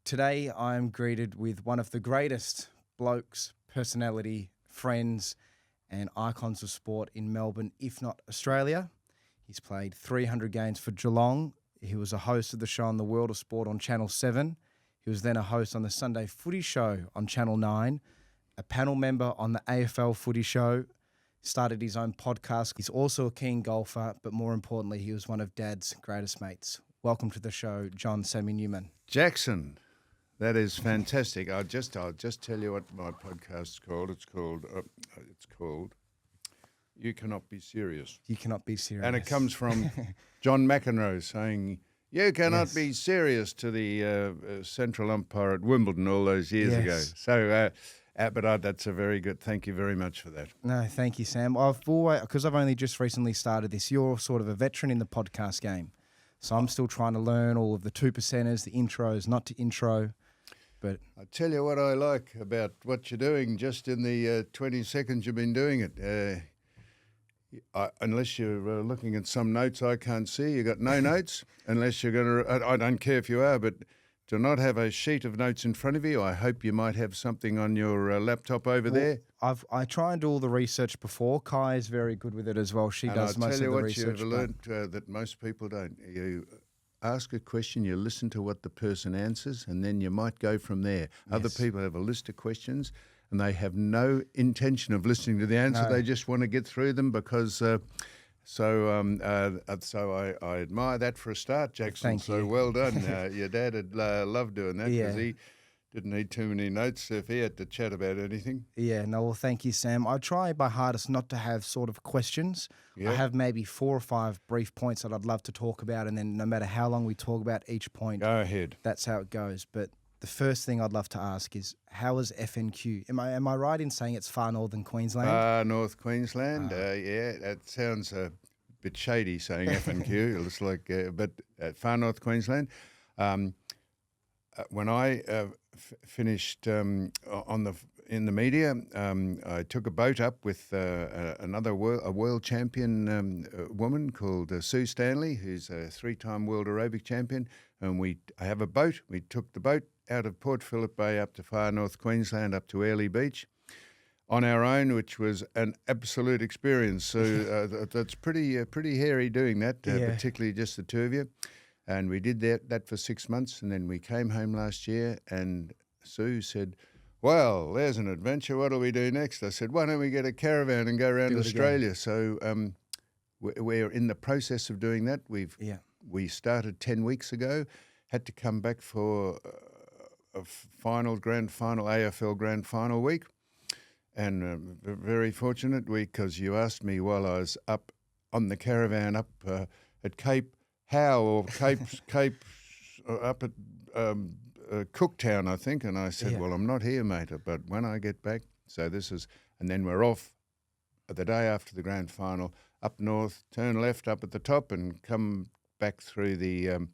Today, I am greeted with one of the greatest blokes, personality, friends, and icons of sport in Melbourne, if not Australia. He's played 300 games for Geelong. He was a host of the show on the World of Sport on Channel 7. He was then a host on the Sunday Footy Show on Channel 9, a panel member on the AFL Footy Show, started his own podcast. He's also a keen golfer, but more importantly, he was one of Dad's greatest mates. Welcome to the show, John Sammy Newman. Jackson, that is fantastic. I'll just tell you what my podcast's called. It's called You Cannot Be Serious. You Cannot Be Serious. And it comes from John McEnroe saying, you cannot be serious to the central umpire at Wimbledon all those years ago. So, that's a very good, thank you very much for that. No, thank you, Sam. Because I've only just recently started this, you're sort of a veteran in the podcast game. So I'm still trying to learn all of the 2%ers, the intros, not to intro. But I tell you what I like about what you're doing just in the 20 seconds you've been doing it. Unless you're looking at some notes I can't see, you got no notes. Unless you're going to, I don't care if you are, but to not have a sheet of notes in front of you, I hope you might have something on your laptop over there. I try and do all the research before. Kai is very good with it as well. She does most of the research. I'll tell you what you've learned that most people don't. You ask a question, you listen to what the person answers, and then you might go from there. Yes. Other people have a list of questions, and they have no intention of listening to the answer. No. They just want to get through them because... So I admire that for a start, Jackson. Thank you. So well done. Your dad had loved doing that because he didn't need too many notes if he had to chat about anything. Yeah, no, well, thank you, Sam. I try my hardest not to have sort of questions. I have maybe 4 or 5 brief points that I'd love to talk about, and then no matter how long we talk about each point, go ahead. That's how it goes. But the first thing I'd love to ask is, how is FNQ? Am I right in saying it's far northern Queensland? Far north Queensland, yeah. That sounds a bit shady saying FNQ. It's like, but far north Queensland. When I finished in the media, I took a boat up with a world champion woman called Sue Stanley, who's a 3-time world aerobic champion, and I have a boat. We took the boat out of Port Phillip Bay up to far north Queensland, up to Airlie Beach, on our own, which was an absolute experience. So that's pretty hairy doing that, particularly just the two of you. And we did that for 6 months, and then we came home last year, and Sue said, well, there's an adventure. What do we do next? I said, why don't we get a caravan and go around Australia? Again. So we're in the process of doing that. We started 10 weeks ago, had to come back for a grand final, AFL grand final week. And very fortunate because you asked me while I was up on the caravan up at Cape Howe or Cape up at Cooktown, I think, and I said, well, I'm not here, mate, but when I get back, and then we're off the day after the grand final, up north, turn left up at the top and come back through the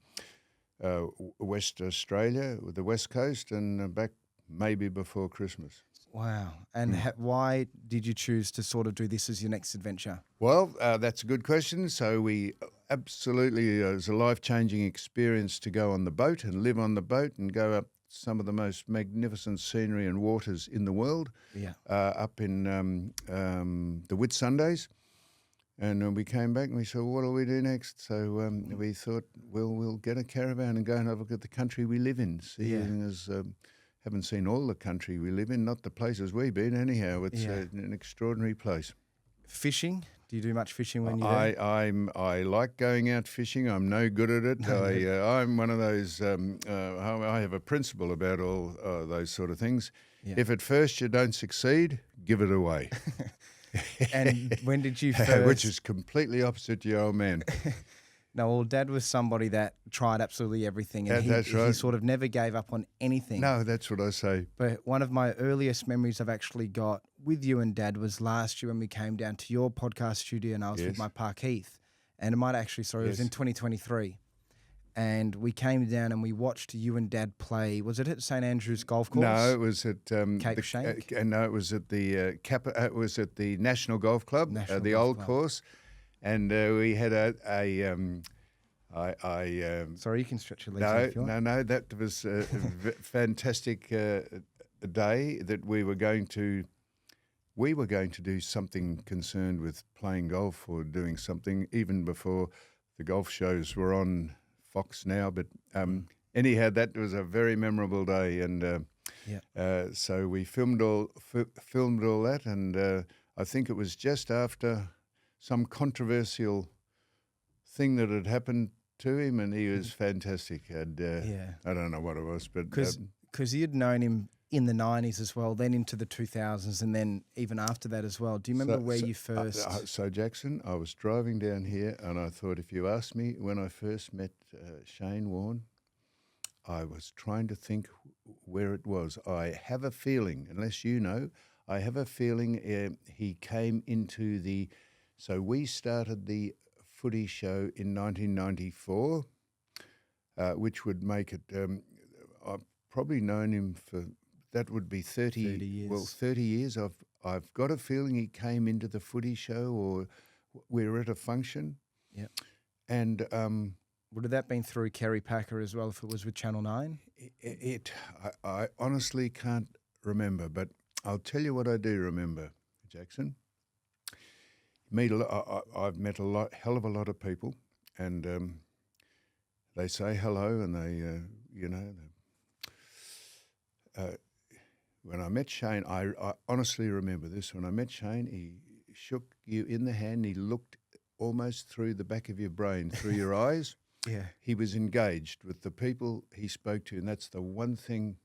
West Australia, the West Coast, and back maybe before Christmas. Wow. And why did you choose to sort of do this as your next adventure? Well, that's a good question. So we absolutely, it was a life-changing experience to go on the boat and live on the boat and go up some of the most magnificent scenery and waters in the world, up in the Whitsundays. And we came back and we said, well, what do we do next? So we thought, well, we'll get a caravan and go and have a look at the country we live in. Seeing as haven't seen all the country we live in, not the places we've been anyhow. It's an extraordinary place. Fishing? Do you do much fishing when you're there? I like going out fishing. I'm no good at it. I'm one of those, I have a principle about all those sort of things. Yeah. If at first you don't succeed, give it away. And when did you first... Which is completely opposite to your old man. No, well, Dad was somebody that tried absolutely everything. And that's right. He sort of never gave up on anything. No, that's what I say. But one of my earliest memories I've actually got with you and Dad was last year when we came down to your podcast studio and I was with my Park Heath. And it might actually, it was in 2023. And we came down and we watched you and Dad play. Was it at St Andrews Golf Course? No, it was at Cape Shank. No, it was at the it was at the National Golf Club, the old course. And we had Sorry, you can stretch your legs out if you want. No, that was a fantastic day that we were going to do something concerned with playing golf or doing something even before the golf shows were on Fox now. But anyhow, that was a very memorable day, and so we filmed all that, and I think it was just after some controversial thing that had happened to him, and he was fantastic. And I don't know what it was, but because you'd known him in the 90s as well, then into the 2000s, and then even after that as well. Do you remember where you first... So, Jackson, I was driving down here, and I thought, if you asked me when I first met Shane Warne, I was trying to think where it was. I have a feeling, unless you know, I have a feeling he came into the... So we started the Footy show in 1994, which would make it... I've probably known him for... That would be 30 years. Well, 30 years. I've got a feeling he came into the Footy show, or we were at a function. Yeah. And would have that been through Kerry Packer as well if it was with Channel 9? I honestly can't remember, but I'll tell you what I do remember, Jackson. I've met hell of a lot of people, and they say hello, and they, when I met Shane, I honestly remember this. When I met Shane, he shook you in the hand. He looked almost through the back of your brain, through your eyes. Yeah. He was engaged with the people he spoke to, and that's the one thing.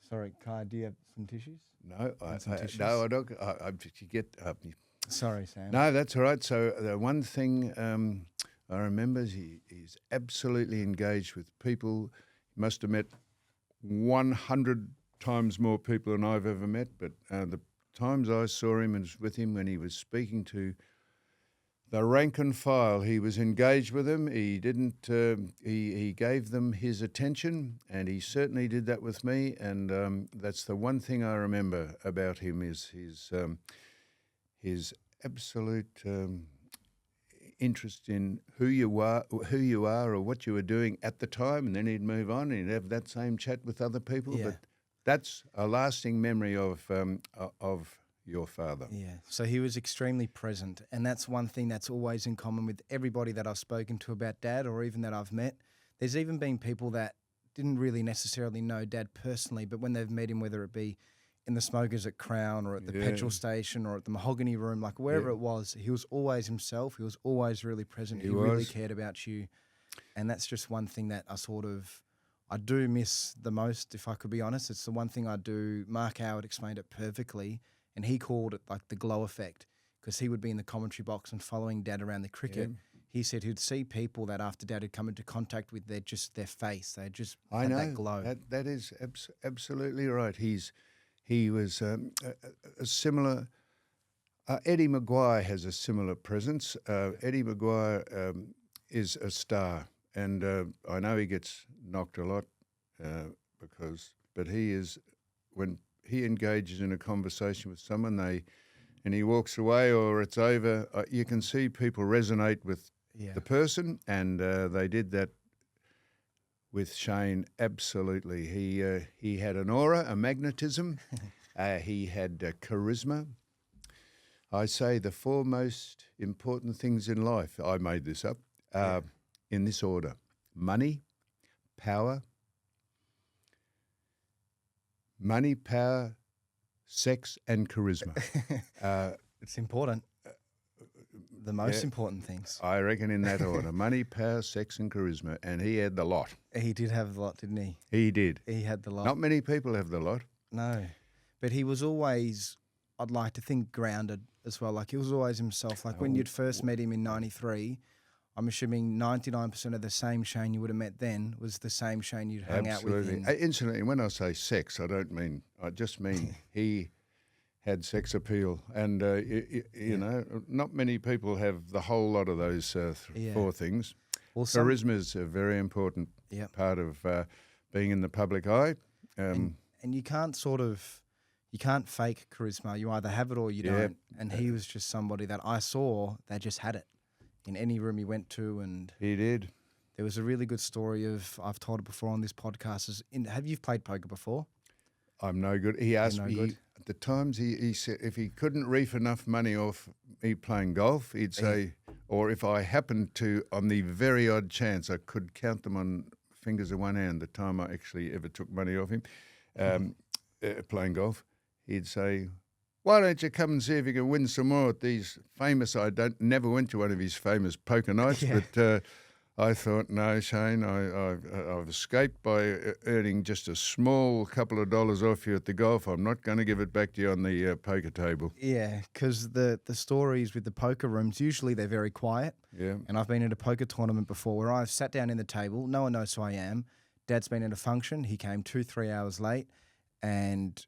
Sorry, Kai, do you have some tissues? No, I don't. You get. Sorry, Sam. No, that's all right. So the one thing I remember is he's absolutely engaged with people. He must have met 100 times more people than I've ever met. But the times I saw him and was with him when he was speaking to the rank and file, he was engaged with them. He didn't. He gave them his attention, and he certainly did that with me. And that's the one thing I remember about him is his absolute interest in who you are, or what you were doing at the time, and then he'd move on and he'd have that same chat with other people. Yeah. But that's a lasting memory of your father. Yeah, so he was extremely present, and that's one thing that's always in common with everybody that I've spoken to about Dad, or even that I've met. There's even been people that didn't really necessarily know Dad personally, but when they've met him, whether it be in the smokers at Crown or at the petrol station or at the Mahogany Room, like wherever it was, he was always himself. He was always really present. He really cared about you. And that's just one thing that I do miss the most, if I could be honest. It's the one thing I do. Mark Howard explained it perfectly, and he called it like the glow effect, because he would be in the commentary box and following Dad around the cricket. Yeah. He said he'd see people that after Dad had come into contact with their face, they just had that glow. That is absolutely right. He was a similar. Eddie Maguire has a similar presence. Eddie Maguire is a star, and I know he gets knocked a lot but he is, when he engages in a conversation with someone, and he walks away or it's over, you can see people resonate with the person, and they did that with Shane, absolutely. He had an aura, a magnetism. He had charisma. I say the 4 most important things in life, I made this up, in this order: money, power, sex, and charisma. It's important. The most important things. I reckon in that order: money, power, sex, and charisma. And he had the lot. He did have the lot, didn't he? He did. He had the lot. Not many people have the lot. No. But he was always, I'd like to think, grounded as well. Like, he was always himself. Like, when you'd first met him in 93, I'm assuming 99% of the same Shane you would have met then was the same Shane you'd hung out with. Incidentally, when I say sex, I just mean he had sex appeal, and you know, not many people have the whole lot of those 4 things. Well, charisma is a very important part of being in the public eye. And you can't you can't fake charisma. You either have it or you don't. And he was just somebody that I saw that just had it in any room he went to. And He did. there was a really good story I've told it before on this podcast. Have you played poker before? I'm no good. He asked me at the times. He said if he couldn't reef enough money off me playing golf, he'd say, or if I happened to, on the very odd chance, I could count them on fingers of one hand. The time I actually ever took money off him playing golf, he'd say, "Why don't you come and see if you can win some more at these famous?" Never went to one of his famous poker nights, but. I thought, no, Shane, I've escaped by earning just a small couple of dollars off you at the golf. I'm not going to give it back to you on the poker table. Yeah, because the stories with the poker rooms, usually they're very quiet. Yeah. And I've been at a poker tournament before where I've sat down in the table. No one knows who I am. Dad's been at a function. He came 2-3 hours late. And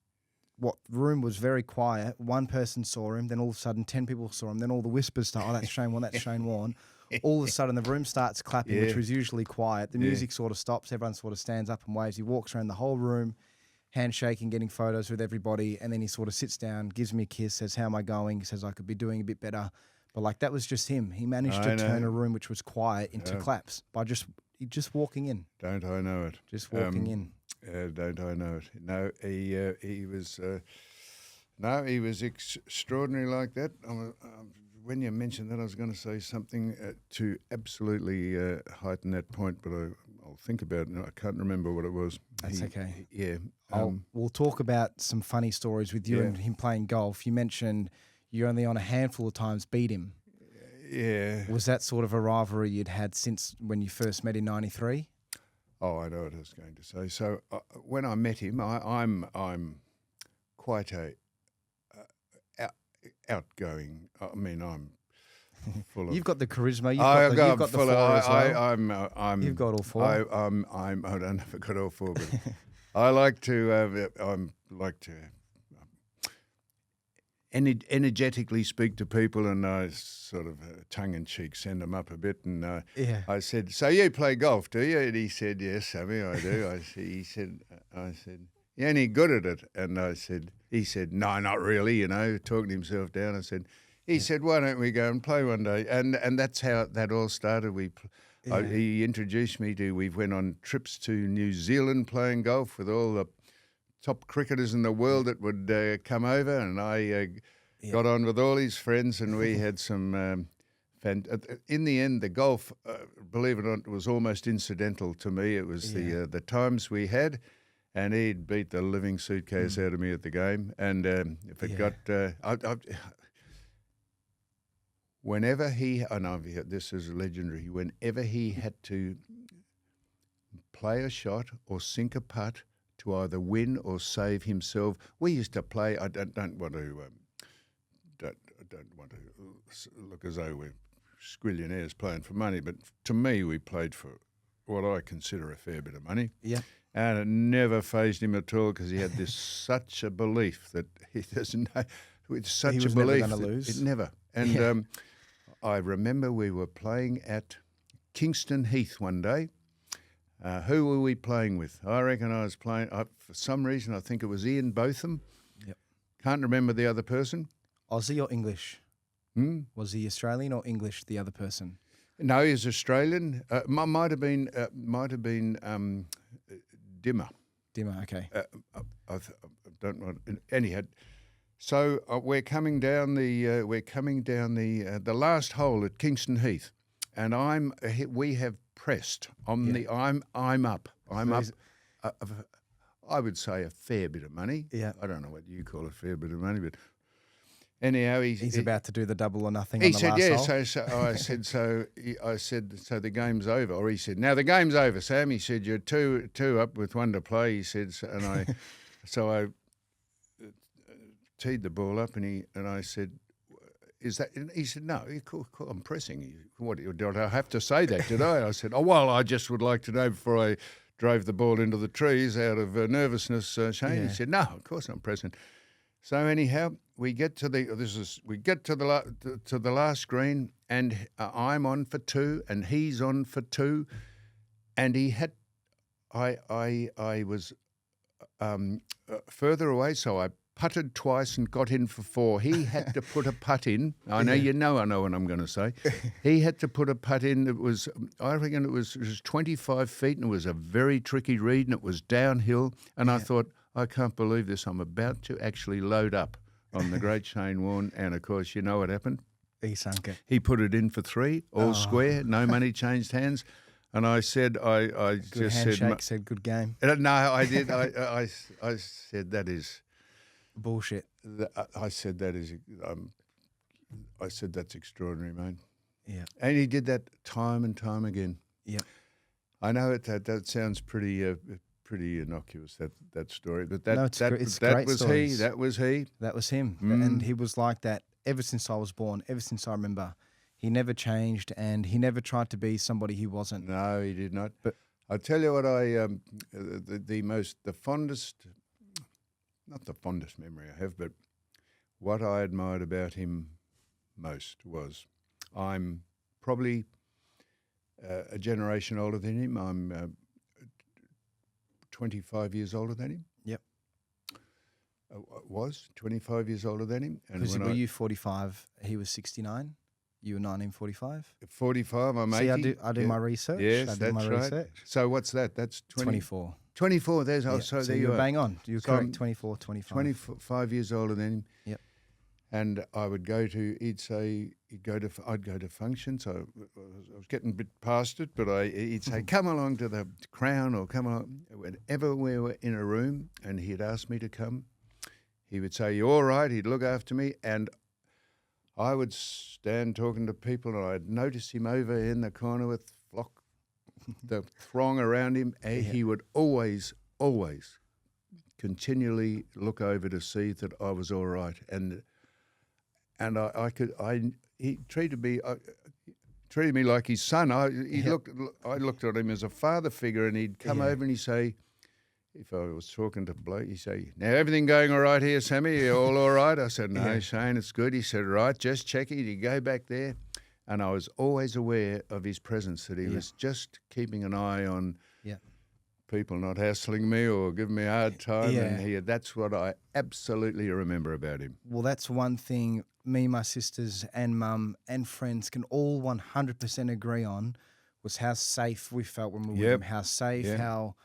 the room was very quiet. One person saw him. Then all of a sudden, 10 people saw him. Then all the whispers start, oh, that's Shane Warne, that's Shane Warne. All of a sudden, the room starts clapping, which was usually quiet. The music sort of stops. Everyone sort of stands up and waves. He walks around the whole room, handshaking, getting photos with everybody. And then he sort of sits down, gives me a kiss, says, how am I going? He says, I could be doing a bit better. But like that was just him. He managed to turn a room which was quiet into claps by just walking in. Don't I know it? Just walking in. Don't I know it? No, he was extraordinary like that. When you mentioned that, I was going to say something to absolutely heighten that point, but I'll think about it. I can't remember what it was. That's okay. Yeah. We'll talk about some funny stories with you and him playing golf. You mentioned you only on a handful of times beat him. Yeah. Was that sort of a rivalry you'd had since when you first met in '93? Oh, I know what I was going to say. So when I met him, I'm quite outgoing. I mean, I'm full of. You've got the charisma. You've got the fire as well. You've got all four. I don't know if I've got all four, but I like to. Energetically speak to people, and I sort of tongue in cheek send them up a bit. And I said, "So you play golf, do you?" And he said, "Yes, Sammy, I do." I said, "You any good at it?" And he said, "No, not really." You know, talking himself down. He said, "Why don't we go and play one day?" And that's how that all started. He introduced me to. We went on trips to New Zealand playing golf with all the top cricketers in the world that would come over, and I got on with all his friends, and we had some. In the end, the golf, believe it or not, was almost incidental to me. It was the times we had, and he'd beat the living suitcase out of me at the game. And if it got, whenever this is legendary. Whenever he had to play a shot or sink a putt to either win or save himself. We used to play. I don't want to look as though we're squillionaires playing for money, but to me, we played for what I consider a fair bit of money. Yeah, and it never fazed him at all because he had this such a belief that he doesn't know. With such he was a belief, never going to lose. It never. And I remember we were playing at Kingston Heath one day. Who were we playing with? I reckon I was playing, for some reason, I think it was Ian Botham. Yep. Can't remember the other person. Aussie or English? Was he Australian or English, the other person? No, he was Australian. Might have been Dimmer. Dimmer, okay. I don't want. Anyhow, so we're coming down the last hole at Kingston Heath, and we have pressed on the I'm up. I would say a fair bit of money. Yeah. I don't know what you call a fair bit of money, but anyhow, he's about to do the double or nothing. He on the said, last "Yeah." hole. I said, "So the game's over." Or he said, "Now the game's over, Sam." He said, "You're two up with one to play." He said, and I teed the ball up, and I said, "Is that?" And he said, "No, cool, I'm pressing you. What did I have to say that? Did I?" I said, "Oh well, I just would like to know before I drove the ball into the trees out of nervousness." Shane, He said, "No, of course I'm pressing." So anyhow, we get to the last green, and I'm on for two, and he's on for two, and I was further away, so I putted twice and got in for 4. He had to put a putt in. I know I know what I'm going to say. He had to put a putt in. I reckon it was 25 feet, and it was a very tricky read, and it was downhill. And I thought, I can't believe this. I'm about to actually load up on the great Shane Warne. And, of course, you know what happened? He sunk it. He put it in for 3, all square, no money changed hands. And I said, I Good just handshake, said good game. No, I did. I said, that is... Bullshit. I said that is. I said that's extraordinary, mate. Yeah. And he did that time and time again. Yeah. I know that sounds pretty innocuous, that story, but that was stories. he. That was he. That was him, and he was like that ever since I was born. Ever since I remember, he never changed, and he never tried to be somebody he wasn't. No, he did not. But I tell you what, the fondest. Not the fondest memory I have, but what I admired about him most was I'm probably a generation older than him. I'm 25 years older than him. Yep. Was 25 years older than him. And were you 45? He was 69. You were 1945. 45. I'm 80. See, I do my research. Yes, that's right. So what's that? That's 24. 24. There's so there you you were are. bang on. You were correct. 24, 25. 25 years older than him. Yep. And I would go to. I'd go to functions. I was getting a bit past it, but he'd say, "Come along to the Crown," or "Come along." Whenever we were in a room, and he'd ask me to come, he would say, "You all right?" He'd look after me, and I would stand talking to people, and I'd notice him over in the corner with the throng around him. And he would always continually look over to see that I was all right. And he treated me like his son. I looked at him as a father figure, and he'd come over and he'd say, if I was talking to bloke, he'd say, "Now, everything going all right here, Sammy? You all right?" I said, "No, Shane, it's good." He said, "Right, just checking." He'd go back there. And I was always aware of his presence, that he was just keeping an eye on people not hassling me or giving me a hard time. Yeah. And that's what I absolutely remember about him. Well, that's one thing me, my sisters and mum and friends can all 100% agree on, was how safe we felt when we were with him. How safe, how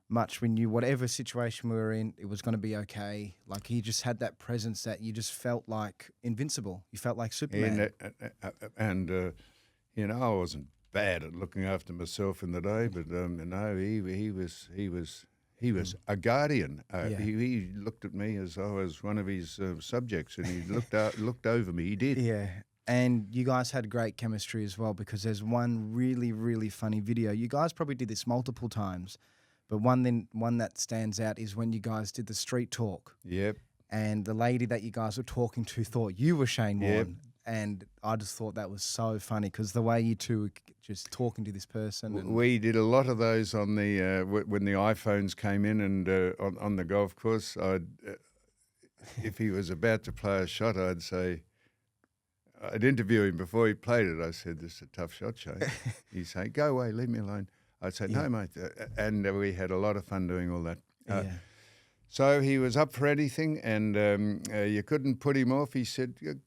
much we knew whatever situation we were in, it was going to be okay. Like, he just had that presence that you just felt like invincible. You felt like Superman. And I wasn't bad at looking after myself in the day, but no, he was a guardian. He looked at me as I was one of his subjects, and he looked over me. He did. Yeah. And you guys had great chemistry as well, because there's one really, really funny video. You guys probably did this multiple times, but one that stands out is when you guys did the street talk. Yep. And the lady that you guys were talking to thought you were Shane Warne. And I just thought that was so funny, because the way you two were just talking to this person. We did a lot of those on the when the iPhones came in, and on the golf course. If he was about to play a shot, I'd interview him before he played it. I said, "This is a tough shot, Shane." He'd say, "Go away, leave me alone." I'd say, "No, mate," and we had a lot of fun doing all that. So he was up for anything, and you couldn't put him off. He said, "Do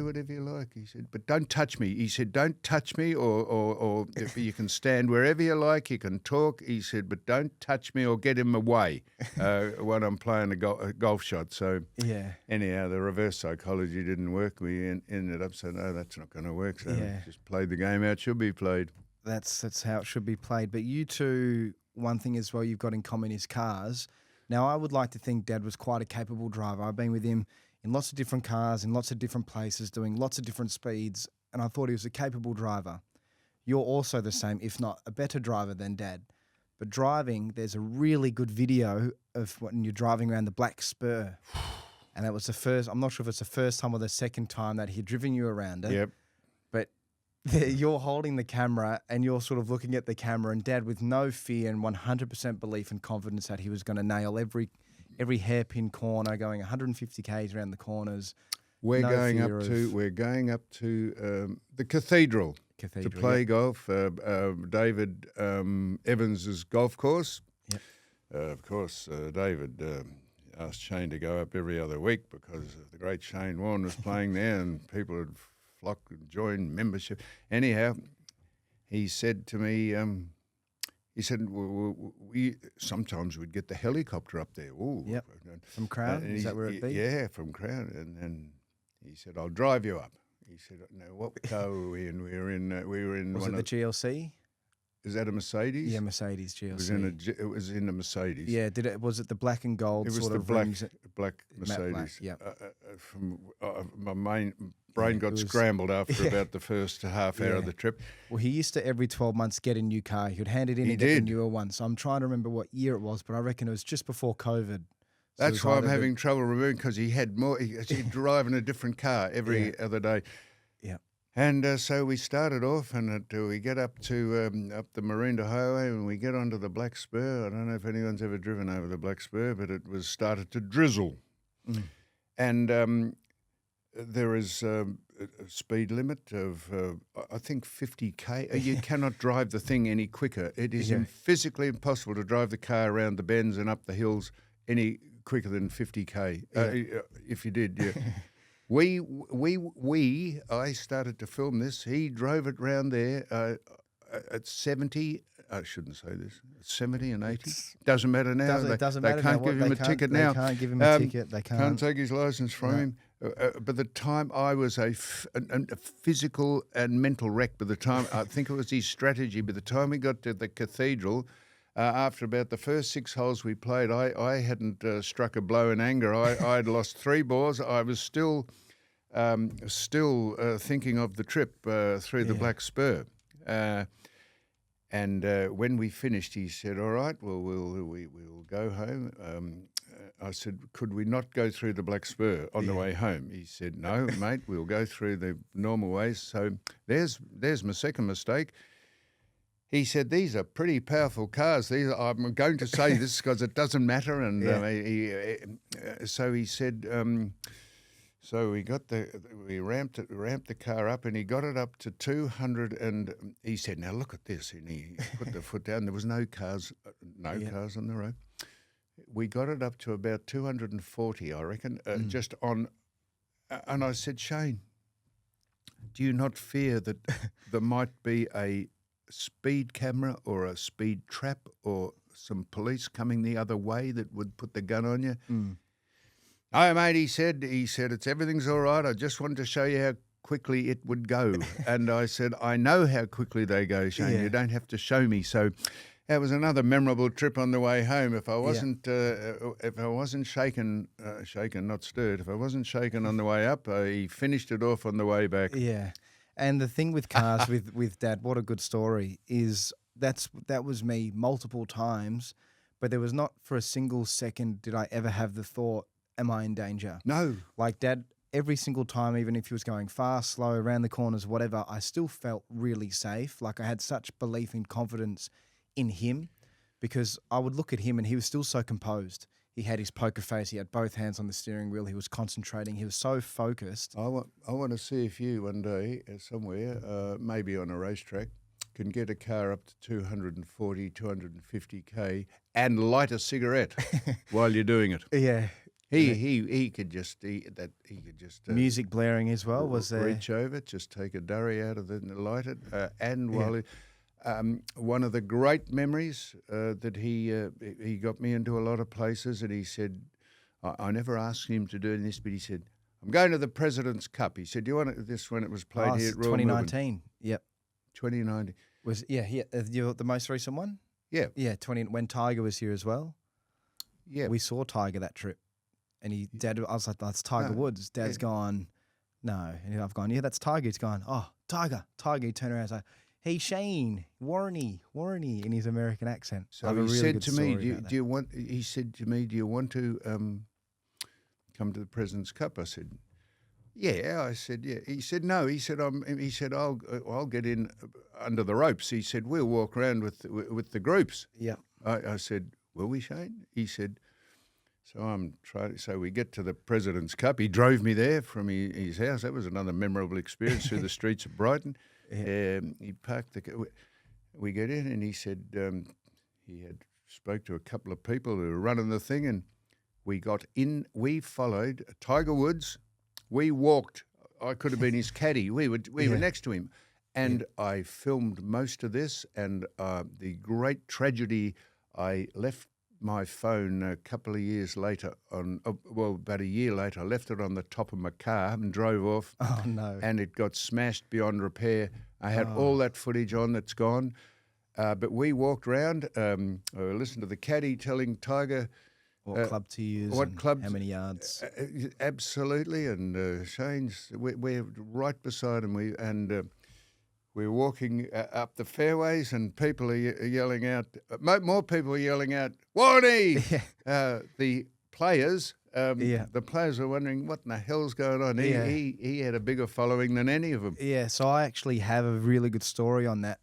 whatever you like." He said, "But don't touch me." He said, "Don't touch me, or if you can stand wherever you like, you can talk." He said, "But don't touch me or get him away when I'm playing a golf shot." So anyhow, the reverse psychology didn't work. We ended up saying, "No, that's not going to work." So we just played the game out should be played. That's how it should be played. But you two, one thing as well you've got in common is cars. Now, I would like to think Dad was quite a capable driver. I've been with him in lots of different cars, in lots of different places, doing lots of different speeds, and I thought he was a capable driver. You're also the same, if not a better driver than Dad. But driving, there's a really good video of when you're driving around the Black Spur. And that was the first, I'm not sure if it's the first time or the second time that he'd driven you around it. Yep. But you're holding the camera and you're sort of looking at the camera, and Dad with no fear and 100% belief and confidence that he was going to nail every hairpin corner, going 150 k's around the corners. We're going up to the cathedral to play golf. David Evans's golf course. Yep. Of course, David asked Shane to go up every other week because the great Shane Warne was playing there and people would flock and join membership. Anyhow, he said to me, he said, we sometimes we'd get the helicopter up there. Ooh. Yep. From Crown? Is that where it'd be? Yeah, from Crown. And he said, I'll drive you up. He said, no, what car were we in? We were in Was it the GLC? Is that a Mercedes? Yeah, Mercedes GLC. It was in a Mercedes. Yeah, was it the black and gold? It was sort the of black rims? Mercedes. Yeah. My brain got scrambled after about the first half hour of the trip. Well, he used to every 12 months get a new car. He would hand it in and get a newer one. So I'm trying to remember what year it was, but I reckon it was just before COVID. So that's why I'm having trouble remembering, because he had more. He'd drive in a different car every other day. Yeah. And so we started off, and we get up to up the Maroondah Highway, and we get onto the Black Spur. I don't know if anyone's ever driven over the Black Spur, but it was started to drizzle, and there is a speed limit of I think 50k. You cannot drive the thing any quicker. It is physically impossible to drive the car around the bends and up the hills any quicker than 50k. If you did, yeah. I started to film this. He drove it round there at 70. I shouldn't say this. 70 and 80. Doesn't matter now. It doesn't matter. They can't give him a ticket now. They can't give him a ticket. They can't. Can't take his license from him. By the time I was a physical and mental wreck, by the time, I think it was his strategy, by the time we got to the cathedral, after about the first 6 holes we played, I hadn't struck a blow in anger. I had lost 3 balls. I was still thinking of the trip through the Black Spur. And when we finished, he said, all right, well, we'll go home. I said, could we not go through the Black Spur on the way home? He said, no, mate, we'll go through the normal ways. So there's my second mistake. He said, these are pretty powerful cars. I'm going to say this because it doesn't matter. And so he said, so we ramped the car up, and he got it up to 200. And he said, now look at this. And he put the foot down. There was no cars on the road. We got it up to about 240, I reckon, just on. And I said, Shane, do you not fear that there might be a speed camera or a speed trap or some police coming the other way that would put the gun on you? No, mate, he said, it's everything's all right. I just wanted to show you how quickly it would go. And I said, I know how quickly they go, Shane. You don't have to show me. So that was another memorable trip on the way home. If I wasn't shaken, not stirred, if I wasn't shaken on the way up, he finished it off on the way back. Yeah. And the thing with cars with Dad, what a good story, is that was me multiple times, but there was not for a single second did I ever have the thought, am I in danger? No. Like Dad, every single time, even if he was going fast, slow, around the corners, whatever, I still felt really safe. Like I had such belief and confidence in him, because I would look at him and he was still so composed. He had his poker face. He had both hands on the steering wheel. He was concentrating. He was so focused. I want to see if you one day somewhere, maybe on a racetrack, can get a car up to 240, 250k and light a cigarette while you're doing it. Yeah. He could just music blaring as well. Was there? Reach over, just take a durry out of it and light it, and while one of the great memories that he got me into a lot of places, and he said, I never asked him to do this, but he said, I'm going to the President's Cup. He said, do you want this when it was played here at Royal 2019. Melbourne? Yep. 2019. Was the most recent one? Yeah. Yeah, when Tiger was here as well. Yeah. We saw Tiger that trip. And Dad, I was like, that's Tiger Woods. Dad's gone, no. And I've gone, yeah, that's Tiger. He's gone, oh, Tiger. He turned around and was like, hey, Shane, Warne, in his American accent. So he said to me, do you want to come to the President's Cup? I said, yeah. I said, yeah. He said, no. He said, I'll get in under the ropes. He said, we'll walk around with the groups. Yeah. I said, will we, Shane? He said, so we get to the President's Cup. He drove me there from his house. That was another memorable experience through the streets of Brighton. Yeah. He parked we get in, and he said he had spoke to a couple of people who were running the thing, and We got in. We followed Tiger Woods. We walked. I could have been his caddy. We were next to him, and I filmed most of this. And the great tragedy, I left my phone a couple of years later about a year later. I left it on the top of my car and drove off. Oh no! And it got smashed beyond repair. I had all that footage on that's gone. But we walked around. I listened to the caddy telling Tiger what club to use, what club, how many yards. Absolutely, and Shane's. We're right beside him. We're walking up the fairways, and people are yelling out. More people are yelling out, "Warnie!" The players. The players were wondering what in the hell's going on. He had a bigger following than any of them. Yeah, so I actually have a really good story on that.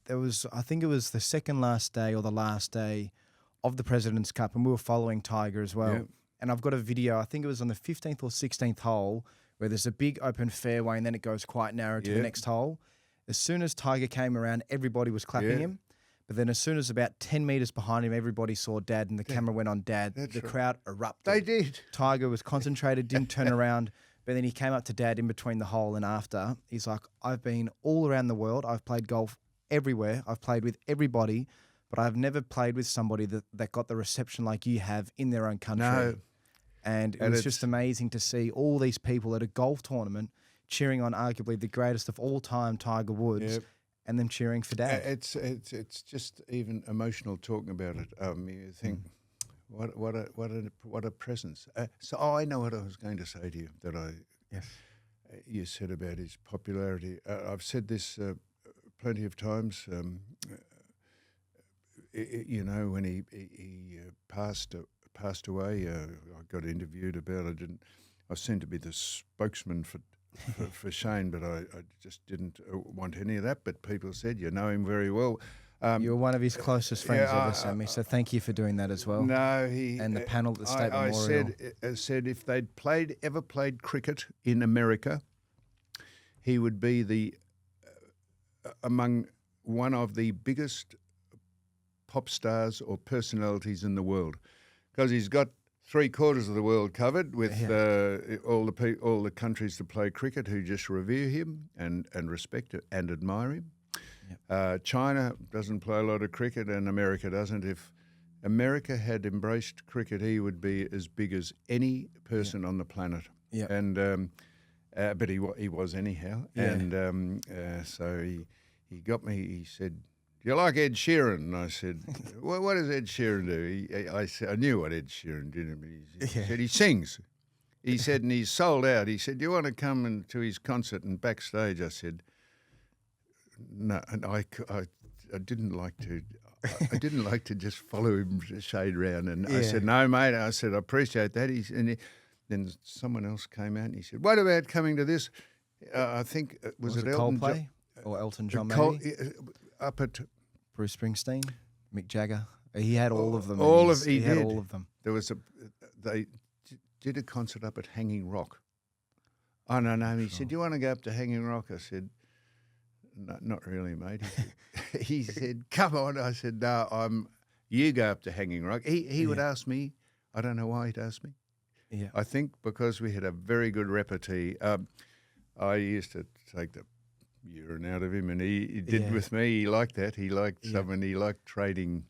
I think it was the second last day or the last day of the President's Cup, and we were following Tiger as well. Yeah. And I've got a video, I think it was on the 15th or 16th hole, where there's a big open fairway and then it goes quite narrow to the next hole. As soon as Tiger came around, everybody was clapping him. But then as soon as about 10 metres behind him, everybody saw Dad and the camera went on Dad. The crowd erupted. They did. Tiger was concentrated, didn't turn around. But then he came up to Dad in between the hole and after. He's like, I've been all around the world. I've played golf everywhere. I've played with everybody. But I've never played with somebody that got the reception like you have in their own country. No. And it was just amazing to see all these people at a golf tournament cheering on arguably the greatest of all time, Tiger Woods, and them cheering for Dad. It's just even emotional talking about it. You think, what a presence. So I know what I was going to say to you that you said about his popularity. I've said this plenty of times. When he passed away, I got interviewed about it. I seemed to be the spokesman for Shane, but I just didn't want any of that. But people said, you know him very well. You're one of his closest friends ever, Sammy, so thank you for doing that as well. No, and the panel at the State Memorial. I said if they'd ever played cricket in America, he would be among one of the biggest pop stars or personalities in the world, because he's got 3/4 of the world covered with all the countries that play cricket who just revere him and respect it and admire him. Yep. China doesn't play a lot of cricket, and America doesn't. If America had embraced cricket, he would be as big as any person on the planet. Yep. And but he was anyhow. Yeah. And so he got me. He said, "Do you like Ed Sheeran?" And I said, well, "What does Ed Sheeran do?" I said, I knew what Ed Sheeran did. He said he sings. He said, and he's sold out. He said, "Do you want to come to his concert?" And backstage, I said, "No." And I didn't like to. I didn't like to just follow him shade round. And I said, "No, mate." I said, "I appreciate that." Then someone else came out and he said, "What about coming to this?" I think was it Elton Coldplay or Elton John? Maybe up at Bruce Springsteen, Mick Jagger. He had all of them. He had all of them. There was they did a concert up at Hanging Rock. Oh no! He said, "Do you want to go up to Hanging Rock?" I said, "No, not really, mate." He said, "Come on." I said, "No, you go up to Hanging Rock." He would ask me. I don't know why he'd ask me. Yeah. I think because we had a very good repartee. I used to take the urine out of him, and he did with me. He liked that. He liked someone. He liked trading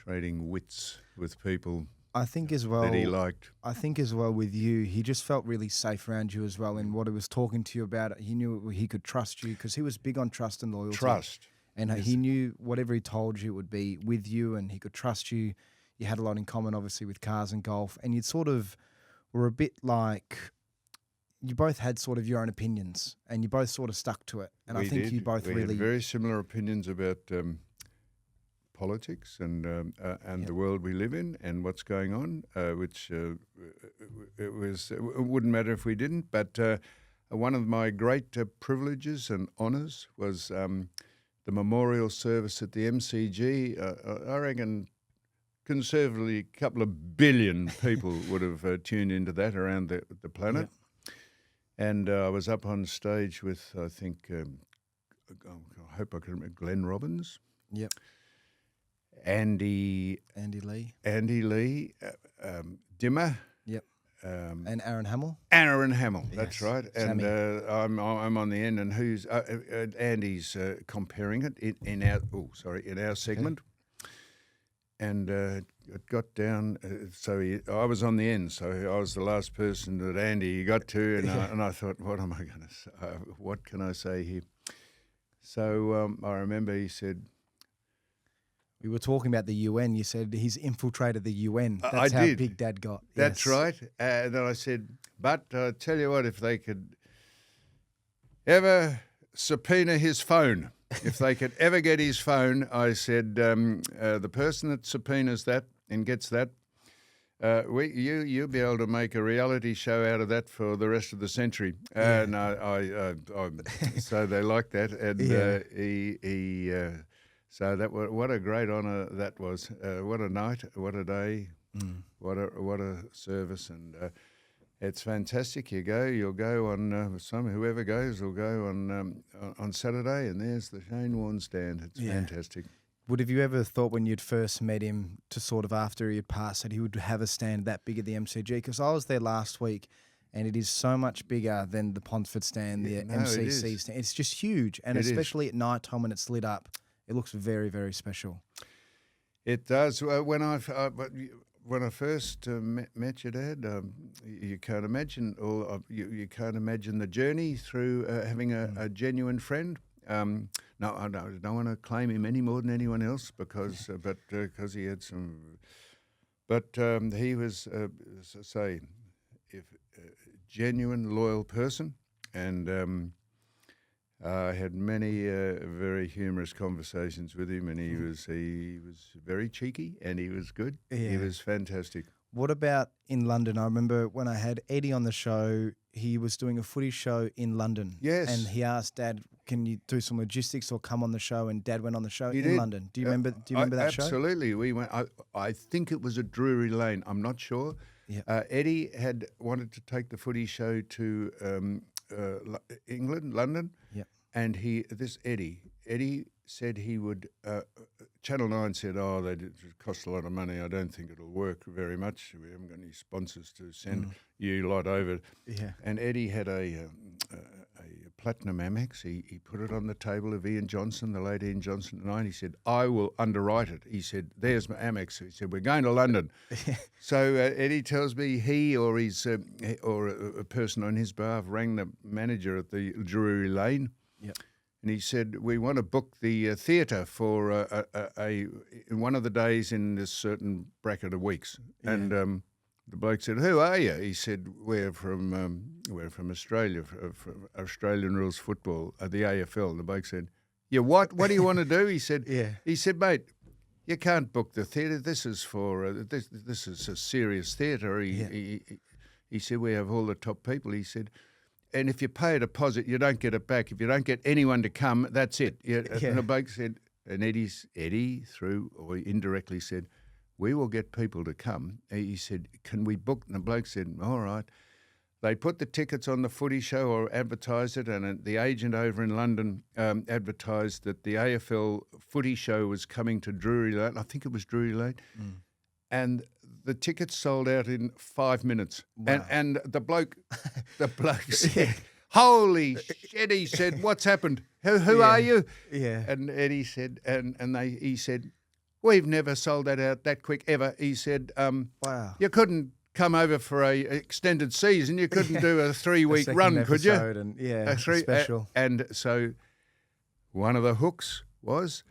wits with people. I think as well that he liked. I think as well with you, he just felt really safe around you as well. In what he was talking to you about, he knew he could trust you because he was big on trust and loyalty. Trust, and he knew whatever he told you would be with you, and he could trust you. You had a lot in common, obviously, with cars and golf, and you sort of were a bit like. You both had sort of your own opinions, and you both sort of stuck to it. And I think you both we really had very similar opinions about politics and the world we live in and what's going on. Which it wouldn't matter if we didn't. But one of my great privileges and honours was the memorial service at the MCG. I reckon. Conservatively, a couple of billion people would have tuned into that around the planet. Yeah. And I was up on stage with, I think, I hope I can remember, Glenn Robbins. Yep. Andy Lee. Dimmer. And Aaron Hamill. Aaron Hamill, Yes, that's right. And I'm on the end, and who's Andy's comparing it in our segment. And it got down. I was on the end, so I was the last person that Andy got to, and I thought, what am I going to say? What can I say here? So I remember he said, we were talking about the UN. You said he's infiltrated the UN. That's I how did. Big Dad got. That's Yes. right. And then I said, but I tell you what, if they could ever subpoena his phone, if they could ever get his phone, I said, the person that subpoenas that and gets that, you'll be able to make a reality show out of that for the rest of the century. And so they like that. And so what a great honour that was. What a night, what a day, what a service. And it's fantastic. You'll go on, whoever goes will go on Saturday, and there's the Shane Warne stand. It's fantastic. Would have you ever thought when you'd first met him to sort of after he had passed that he would have a stand that big at the MCG? Because I was there last week and it is so much bigger than the Ponsford stand, the MCC stand. It's just huge. And especially at night time when it's lit up, it looks very, very special. It does. When I first met your dad, you can't imagine you can't imagine the journey through having a genuine friend. No, I don't want to claim him any more than anyone else because he had some. But he was, a genuine, loyal person, and I had many very humorous conversations with him, and he was very cheeky, and he was good. Yeah. He was fantastic. What about in London? I remember when I had Eddie on the show, he was doing a footy show in London. Yes. And he asked Dad, can you do some logistics or come on the show? And Dad went on the show London. Do you remember that show? Absolutely. We went, I think it was at Drury Lane. I'm not sure. Yeah. Eddie had wanted to take the footy show to England, London. Yeah. And Eddie said he would, Channel 9 said, it costs a lot of money. I don't think it'll work very much. We haven't got any sponsors to send you lot over. Yeah. And Eddie had a platinum Amex. He put it on the table of Ian Johnson, the late Ian Johnson, and he said, I will underwrite it. He said, there's my Amex. He said, we're going to London. So Eddie tells me he or a person on his behalf rang the manager at the Drury Lane. Yep. And he said, we want to book the theatre for in one of the days in this certain bracket of weeks. Yeah. And the bloke said, who are you? He said, we're from Australia, from Australian Rules Football, the AFL. And the bloke said, yeah, what? What do you want to do? He said, He said, mate, you can't book the theatre. This is for this is a serious theatre. He said, we have all the top people. He said, and if you pay a deposit, you don't get it back. If you don't get anyone to come, that's it. And the bloke said, and Eddie through or indirectly said, we will get people to come. He said, can we book? And the bloke said, all right. They put the tickets on the footy show or advertised it, and the agent over in London advertised that the AFL footy show was coming to Drury Lane. I think it was Drury Lane. And the tickets sold out in 5 minutes. Wow. And the bloke said, holy shit, he said, what's happened? Who are you? Yeah. And Eddie said, he said, we've never sold that out that quick ever. He said, wow. You couldn't come over for a extended season. You couldn't do a 3-week run, could you? And, special. And so one of the hooks was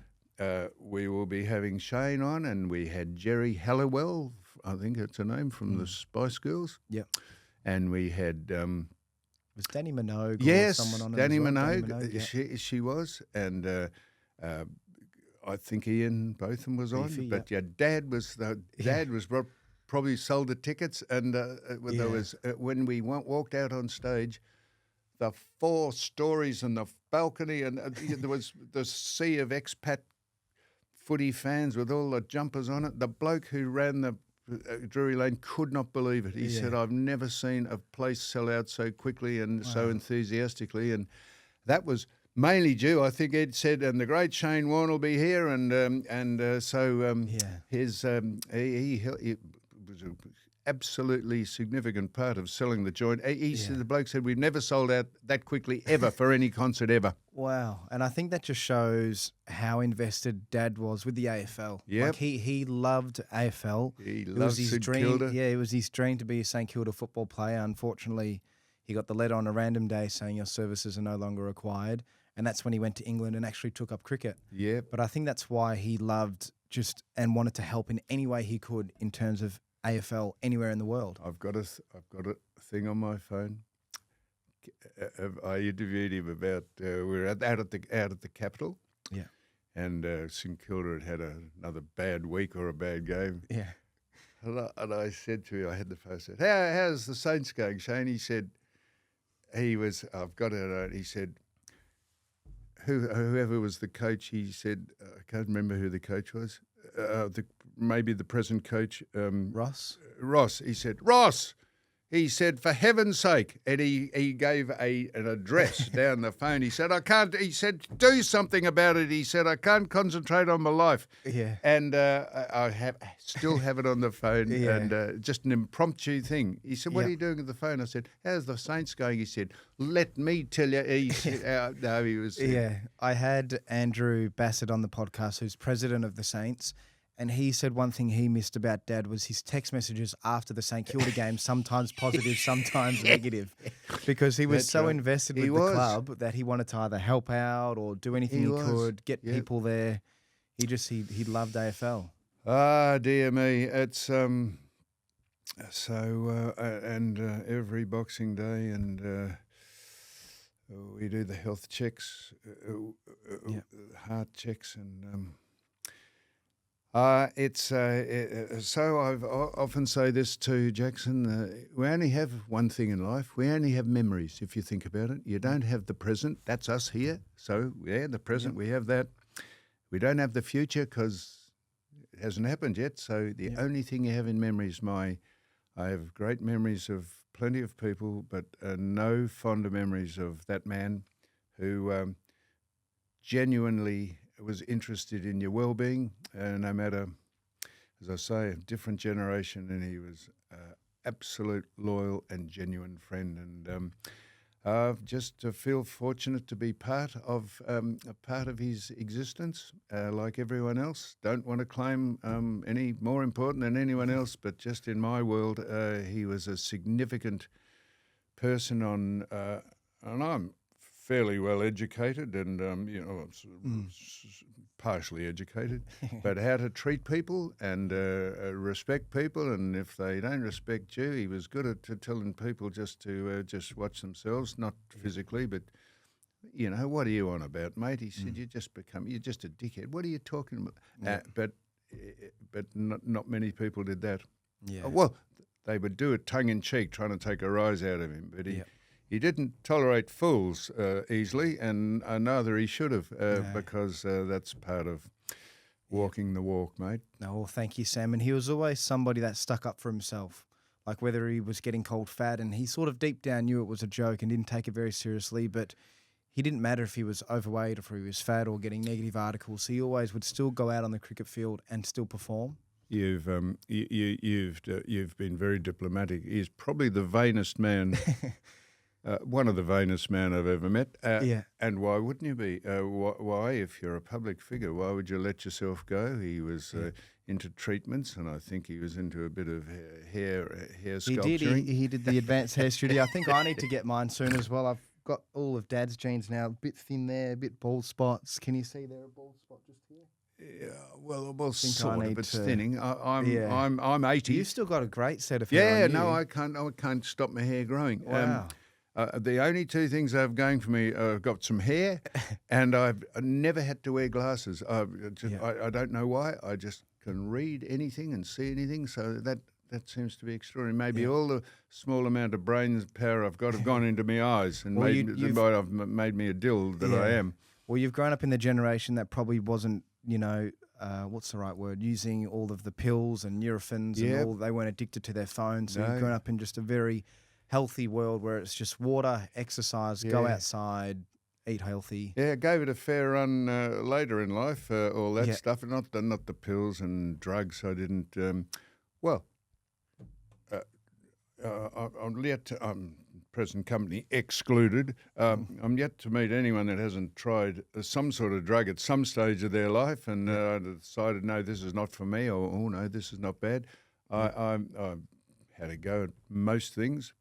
we will be having Shane on, and we had Jerry Halliwell, I think it's her name, from the Spice Girls. Yep. And we had... was Danny Minogue or someone on it? Danny Minogue, she was. And I think Ian Botham was on. Beefy, but your dad was probably sold the tickets. And there was when we walked out on stage, the 4 stories and the balcony, and there was the sea of expat footy fans with all the jumpers on it. The bloke who ran the Drury Lane could not believe it. He said, I've never seen a place sell out so quickly and so enthusiastically. And that was mainly due, I think Ed said, and the great Shane Warne will be here. And so he was an absolutely significant part of selling the joint. He said, the bloke said, we've never sold out that quickly ever for any concert ever. Wow. And I think that just shows how invested Dad was with the AFL. Yep. Like he loved AFL. He It loved was his St dream. Kilda. Yeah, it was his dream to be a St Kilda football player. Unfortunately, he got the letter on a random day saying your services are no longer required. And that's when he went to England and actually took up cricket. Yeah. But I think that's why he loved and wanted to help in any way he could in terms of AFL anywhere in the world. I've got a thing on my phone. I interviewed him about we were out at the capital. Yeah. And St Kilda had another bad week or a bad game. Yeah. And I said to him, I had the phone, I said, how's the Saints going, Shane? He said, I've got it. He said, whoever was the coach, he said, I can't remember who the coach was. Maybe the present coach. Ross? Ross. He said, Ross. He said, for heaven's sake. And he gave an address down the phone. He said, he said, do something about it. He said, I can't concentrate on my life. Yeah. And I still have it on the phone. Yeah. And just an impromptu thing. He said, what are you doing on the phone? I said, how's the Saints going? He said, let me tell you. He said, no, he was. Yeah. I had Andrew Bassett on the podcast, who's president of the Saints. And he said one thing he missed about Dad was his text messages after the St Kilda game, sometimes positive, sometimes negative, because he was invested with the club that he wanted to either help out or do anything he could, get people there. He loved AFL. Ah, dear me. It's every Boxing Day and we do the health checks, heart checks and... so I've often say this to Jackson, we only have one thing in life. We only have memories, if you think about it. You don't have the present. That's us here. So, the present, we have that. We don't have the future because it hasn't happened yet. So the only thing you have in memory is I have great memories of plenty of people, but no fonder memories of that man who genuinely was interested in your well-being, no matter, as I say, a different generation, and he was absolute loyal and genuine friend. And just to feel fortunate to be part of his existence, like everyone else. Don't want to claim any more important than anyone else, but just in my world, he was a significant person and I'm fairly well educated and, partially educated, but how to treat people and respect people. And if they don't respect you, he was good at telling people just to just watch themselves, not physically, but, what are you on about, mate? He said, you're just a dickhead. What are you talking about? Yeah. But not many people did that. Yeah. Well, they would do it tongue-in-cheek, trying to take a rise out of him, but he didn't tolerate fools easily, and neither he should have, because that's part of walking the walk, mate. No, well, thank you, Sam. And he was always somebody that stuck up for himself, like whether he was getting called fat, and he sort of deep down knew it was a joke and didn't take it very seriously, but he didn't matter if he was overweight or if he was fat or getting negative articles. He always would still go out on the cricket field and still perform. You've been very diplomatic. He's probably the vainest man. One of the vainest men I've ever met. And why wouldn't you be? Why, if you're a public figure, why would you let yourself go? He was into treatments, and I think he was into a bit of hair sculpturing. He did the advanced hair studio. I think I need to get mine soon as well. I've got all of Dad's genes now, a bit thin there, a bit bald spots. Can you see there a bald spot just here? Yeah, well, sort of. It's thinning. I'm 80. You've still got a great set of hair. Yeah, no, I can't stop my hair growing. Wow. The only two things I have going for me, I've got some hair, and I've never had to wear glasses. I don't know why. I just can read anything and see anything, so that seems to be extraordinary. Maybe all the small amount of brain power I've got have gone into my eyes and made me a dill that I am. Well, you've grown up in the generation that probably wasn't, what's the right word, using all of the pills and Nurophens and all. They weren't addicted to their phones. So you've grown up in just a very healthy world where it's just water, exercise, go outside, eat healthy. Yeah, gave it a fair run later in life, all that stuff, not the pills and drugs. I didn't. I'm yet to, present company excluded. I'm yet to meet anyone that hasn't tried some sort of drug at some stage of their life and decided, no, this is not for me, or oh no, this is not bad. I had a go at most things,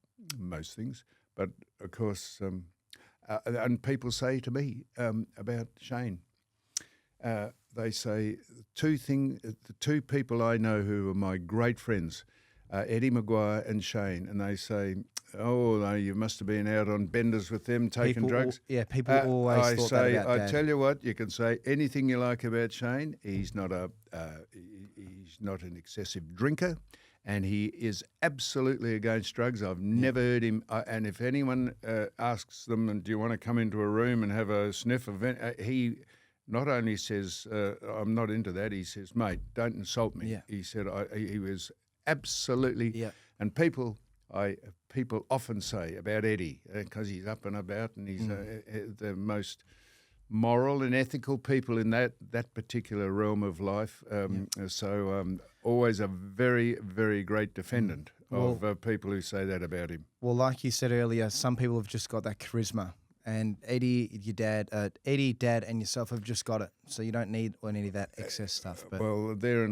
but of course, and people say to me about Shane. They say the two people I know who are my great friends, Eddie Maguire and Shane, and they say, "Oh, no, you must have been out on benders with them taking drugs." People always thought that about Dad. I tell you what, you can say anything you like about Shane. He's not an excessive drinker, and he is absolutely against drugs. I've never heard him. And if anyone asks them, "And do you want to come into a room and have a sniff of it?" He not only says, "I'm not into that," he says, "Mate, don't insult me." Yeah. He said he was absolutely, and people often say about Eddie, because he's up and about and he's the most moral and ethical people in that particular realm of life. So always a very, very great defendant of people who say that about him. Well, like you said earlier, some people have just got that charisma. And Eddie, Dad, and yourself have just got it, so you don't need any of that excess stuff. But well, they're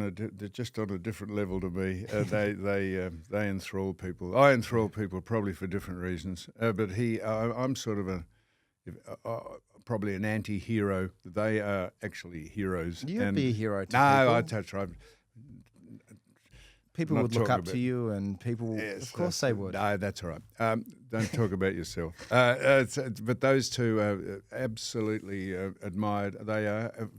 just on a different level to me. They enthrall people. I enthrall people probably for different reasons. But I'm sort of probably an anti-hero. They are actually heroes. You'd be a hero to people. No, that's right. People would look up to you, and people, of course, they would. No, that's all right. Don't talk about yourself. But those two are absolutely admired. They are.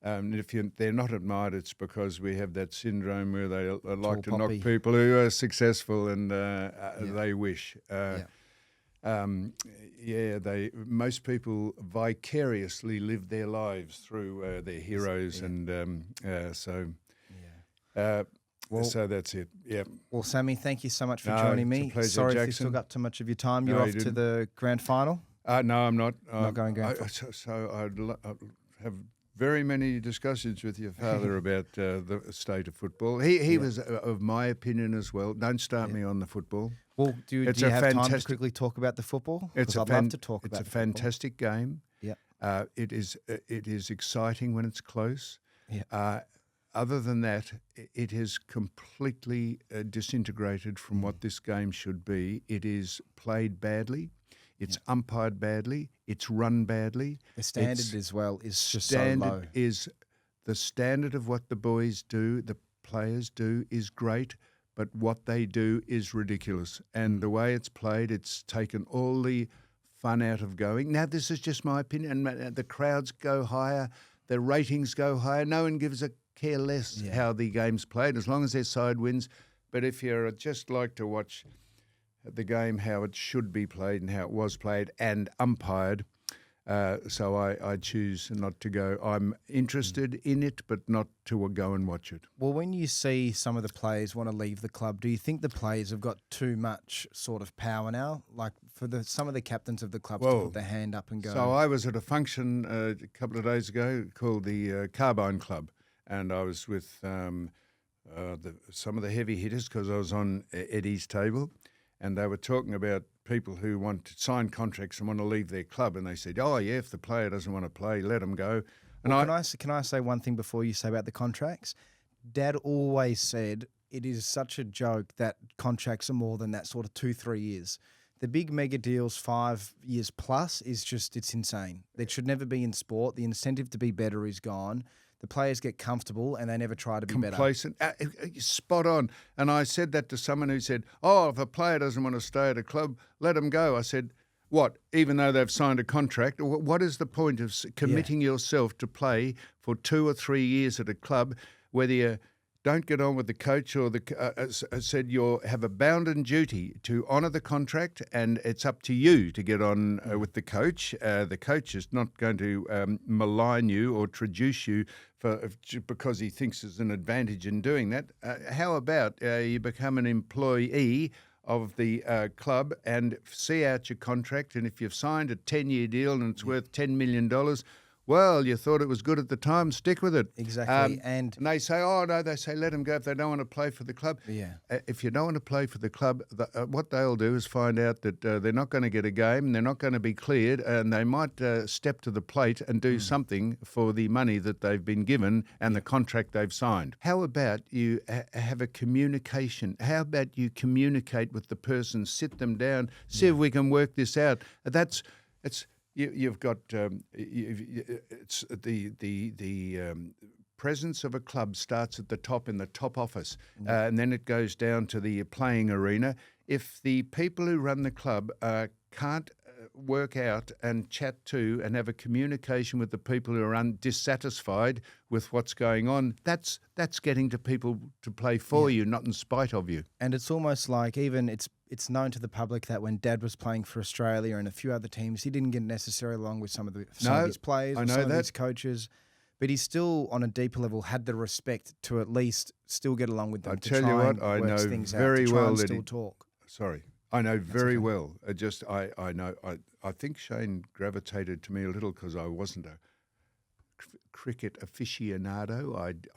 If they're not admired, it's because we have that syndrome where they like to knock people who are successful, and they wish. Most people vicariously live their lives through their heroes, and so. Well, so that's it. Yeah. Well, Sammy, thank you so much for joining me. It's a pleasure, Sorry Jackson. if this took up too much of your time. You're off to the grand final? No, I'm not. Not going grand final. So I'd have very many discussions with your father about the state of football. He was of my opinion as well. Don't start me on the football. Well, do you have time to quickly talk about the football? Because I'd love to talk about it. It's a fantastic game. Yeah. It is exciting when it's close. Yeah. Other than that, it is completely disintegrated from what this game should be. It is played badly. It's umpired badly. It's run badly. The standard as well is just so low. The standard of what the boys do, the players do, is great, but what they do is ridiculous. And the way it's played, it's taken all the fun out of going. Now, this is just my opinion. And the crowds go higher. The ratings go higher. No one gives a care less how the game's played, as long as their side wins. But if you just like to watch the game how it should be played and how it was played and umpired, so I choose not to go. I'm interested in it, but not to go and watch it. Well, when you see some of the players want to leave the club, do you think the players have got too much sort of power now? Like for some of the captains of the clubs to put their hand up and go. So I was at a function a couple of days ago called the Carbine Club. And I was with some of the heavy hitters because I was on Eddie's table, and they were talking about people who want to sign contracts and want to leave their club. And they said, "Oh yeah, if the player doesn't want to play, let him go." And can I say one thing before you say about the contracts? Dad always said it is such a joke that contracts are more than that sort of 2-3 years. The big mega deals, 5 years plus, it's insane. It should never be in sport. The incentive to be better is gone. The players get comfortable and they never try to be complacent. Spot on. And I said that to someone who said, "Oh, if a player doesn't want to stay at a club, let them go." I said, "What? Even though they've signed a contract? What is the point of committing yourself to play for 2 or 3 years at a club, whether you don't get on with the coach or said you have a bounden duty to honour the contract, and it's up to you to get on with the coach. The coach is not going to malign you or traduce you because he thinks there's an advantage in doing that. How about you become an employee of the club and see out your contract, and if you've signed a 10-year deal and it's worth $10 million, Well, you thought it was good at the time, stick with it. Exactly. And they say, oh, no, they say let them go if they don't want to play for the club. yeah. If you don't want to play for the club, what they'll do is find out that they're not going to get a game, they're not going to be cleared, and they might step to the plate and do something for the money that they've been given and the contract they've signed. How about you have a communication? How about you communicate with the person, sit them down, see if we can work this out? You've got it's the presence of a club starts at the top in the top office, and then it goes down to the playing arena. If the people who run the club can't work out and chat to and have a communication with the people who are dissatisfied with what's going on, that's getting to people to play for you, not in spite of you. And it's almost like even it's known to the public that when Dad was playing for Australia and a few other teams, he didn't get necessarily along with some of his players, or some of his coaches, but he still, on a deeper level, had the respect to at least still get along with them. I tell you what, I know very well that still talk. Sorry. I know very well. I know. I think Shane gravitated to me a little because I wasn't a cricket aficionado. I'd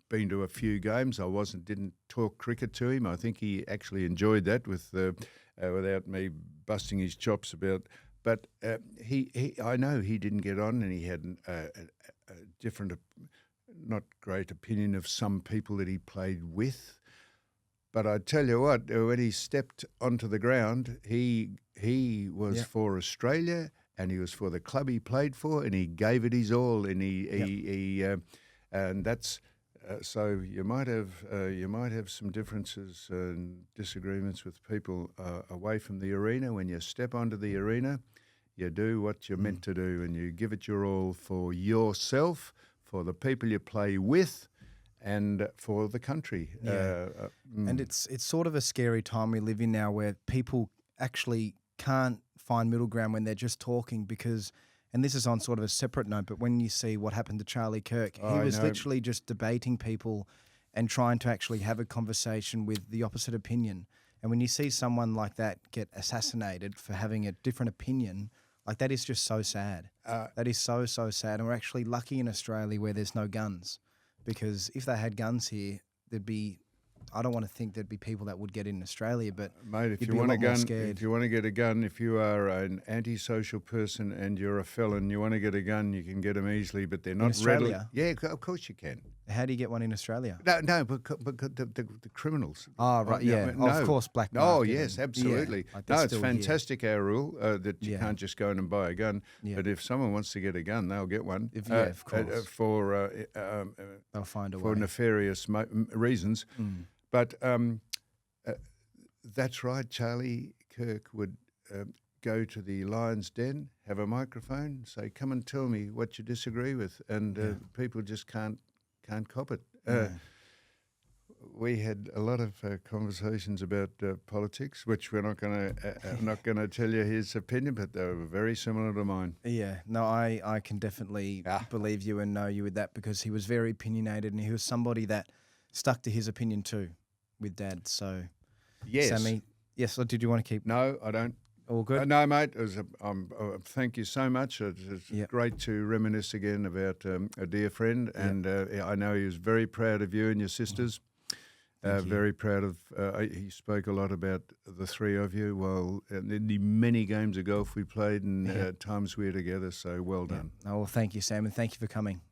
been to a few games. Didn't talk cricket to him. I think he actually enjoyed that without me busting his chops about. But I know he didn't get on, and he had a different, not great opinion of some people that he played with. But I tell you what, when he stepped onto the ground, he was for Australia, and he was for the club he played for, and he gave it his all, and and that's so you might have some differences and disagreements with people away from the arena. When you step onto the arena, you do what you're meant to do, and you give it your all for yourself, for the people you play with, and for the country. And it's sort of a scary time we live in now, where people actually can't find middle ground when they're just talking, because, and this is on sort of a separate note, but when you see what happened to Charlie Kirk, he was literally just debating people and trying to actually have a conversation with the opposite opinion. And when you see someone like that get assassinated for having a different opinion, like, that is just so sad. That is so, so sad. And we're actually lucky in Australia where there's no guns. Because if they had guns here, I don't want to think there'd be people that would get in Australia, but mate, if you want a gun, if you want to get a gun, if you are an antisocial person and you're a felon, you want to get a gun, you can get them easily, but they're not readily. Yeah, of course you can. How do you get one in Australia? No, but the criminals. Oh, right, yeah. No. Of course, black market. Oh, yes, absolutely. Yeah, like no, it's fantastic, our rule, that you can't just go in and buy a gun. Yeah. But if someone wants to get a gun, they'll get one. Of course. They'll find a way. For nefarious reasons. But that's right, Charlie Kirk would go to the Lion's Den, have a microphone, say, come and tell me what you disagree with, and people just can't cop it. We had a lot of conversations about politics, which we're not going to tell you his opinion, but they were very similar to mine. Yeah, no, I can definitely believe you and know you with that, because he was very opinionated, and he was somebody that stuck to his opinion too with Dad. So, yes. Sammy, yes, or did you want to keep? No, I don't. All good? No, mate. Thank you so much. It's great to reminisce again about a dear friend, and I know he was very proud of you and your sisters. Very proud of. He spoke a lot about the three of you. Well, in the many games of golf we played and times we were together. So well done. Oh, well, thank you, Sam, and thank you for coming.